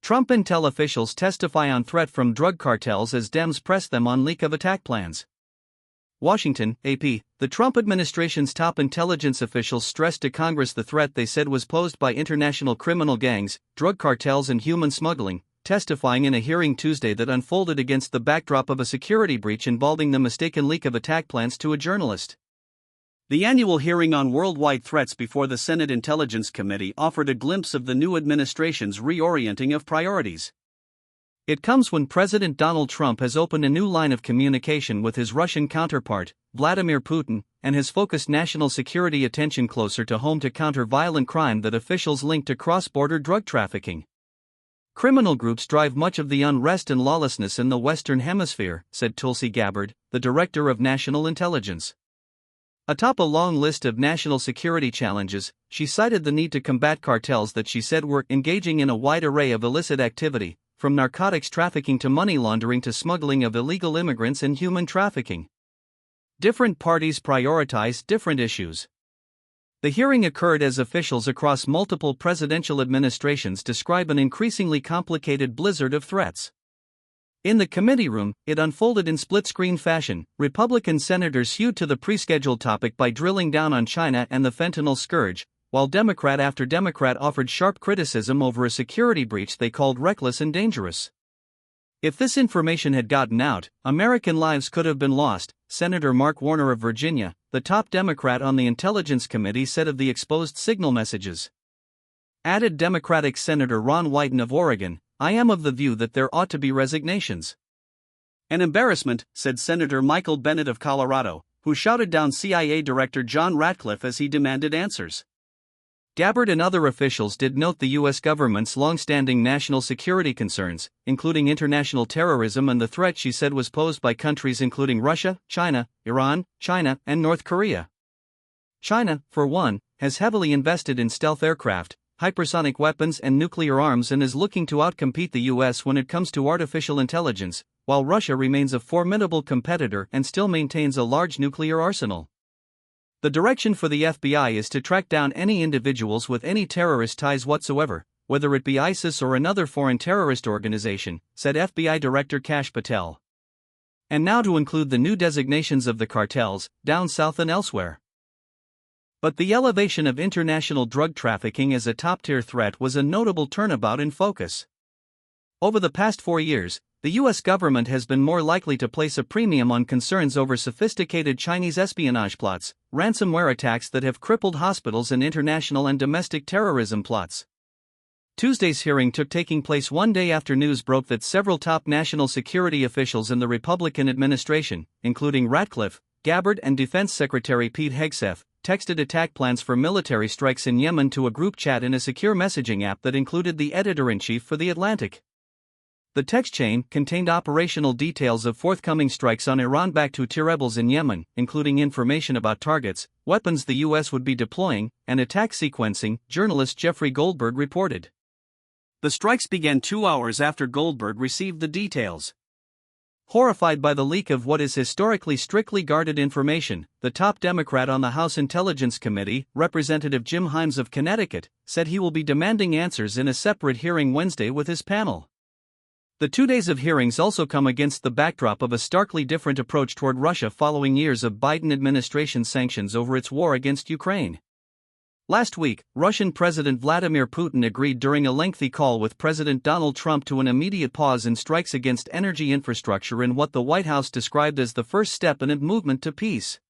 Trump intel officials testify on threat from drug cartels as Dems press them on leak of attack plans. Washington, AP. The Trump administration's top intelligence officials stressed to Congress the threat they said was posed by international criminal gangs, drug cartels, and human smuggling, testifying in a hearing Tuesday that unfolded against the backdrop of a security breach involving the mistaken leak of attack plans to a journalist. The annual hearing on worldwide threats before the Senate Intelligence Committee offered a glimpse of the new administration's reorienting of priorities. It comes when President Donald Trump has opened a new line of communication with his Russian counterpart, Vladimir Putin, and has focused national security attention closer to home to counter violent crime that officials link to cross-border drug trafficking. Criminal groups drive much of the unrest and lawlessness in the Western Hemisphere, said Tulsi Gabbard, the Director of National Intelligence. Atop a long list of national security challenges, she cited the need to combat cartels that she said were engaging in a wide array of illicit activity, from narcotics trafficking to money laundering to smuggling of illegal immigrants and human trafficking. Different parties prioritize different issues. The hearing occurred as officials across multiple presidential administrations describe an increasingly complicated blizzard of threats. In the committee room, it unfolded in split-screen fashion. Republican senators hewed to the pre-scheduled topic by drilling down on China and the fentanyl scourge, while Democrat after Democrat offered sharp criticism over a security breach they called reckless and dangerous. If this information had gotten out, American lives could have been lost, Senator Mark Warner of Virginia, the top Democrat on the Intelligence Committee, said of the exposed signal messages. Added Democratic Senator Ron Wyden of Oregon, "I am of the view that there ought to be resignations." An embarrassment, said Senator Michael Bennet of Colorado, who shouted down CIA Director John Ratcliffe as he demanded answers. Gabbard and other officials did note the U.S. government's long-standing national security concerns, including international terrorism and the threat she said was posed by countries including Russia, China, Iran, China, and North Korea. China, for one, has heavily invested in stealth aircraft, hypersonic weapons and nuclear arms and is looking to outcompete the U.S. when it comes to artificial intelligence, while Russia remains a formidable competitor and still maintains a large nuclear arsenal. The direction for the FBI is to track down any individuals with any terrorist ties whatsoever, whether it be ISIS or another foreign terrorist organization, said FBI Director Kash Patel. And now to include the new designations of the cartels, down south and elsewhere. But the elevation of international drug trafficking as a top-tier threat was a notable turnabout in focus. Over the past 4 years, the U.S. government has been more likely to place a premium on concerns over sophisticated Chinese espionage plots, ransomware attacks that have crippled hospitals, and international and domestic terrorism plots. Tuesday's hearing taking place one day after news broke that several top national security officials in the Republican administration, including Ratcliffe, Gabbard, and Defense Secretary Pete Hegseth, texted attack plans for military strikes in Yemen to a group chat in a secure messaging app that included the editor-in-chief for The Atlantic. The text chain contained operational details of forthcoming strikes on Iran-backed Houthi rebels in Yemen, including information about targets, weapons the U.S. would be deploying, and attack sequencing, journalist Jeffrey Goldberg reported. The strikes began 2 hours after Goldberg received the details. Horrified by the leak of what is historically strictly guarded information, the top Democrat on the House Intelligence Committee, Representative Jim Himes of Connecticut, said he will be demanding answers in a separate hearing Wednesday with his panel. The 2 days of hearings also come against the backdrop of a starkly different approach toward Russia following years of Biden administration sanctions over its war against Ukraine. Last week, Russian President Vladimir Putin agreed during a lengthy call with President Donald Trump to an immediate pause in strikes against energy infrastructure in what the White House described as the first step in a movement to peace.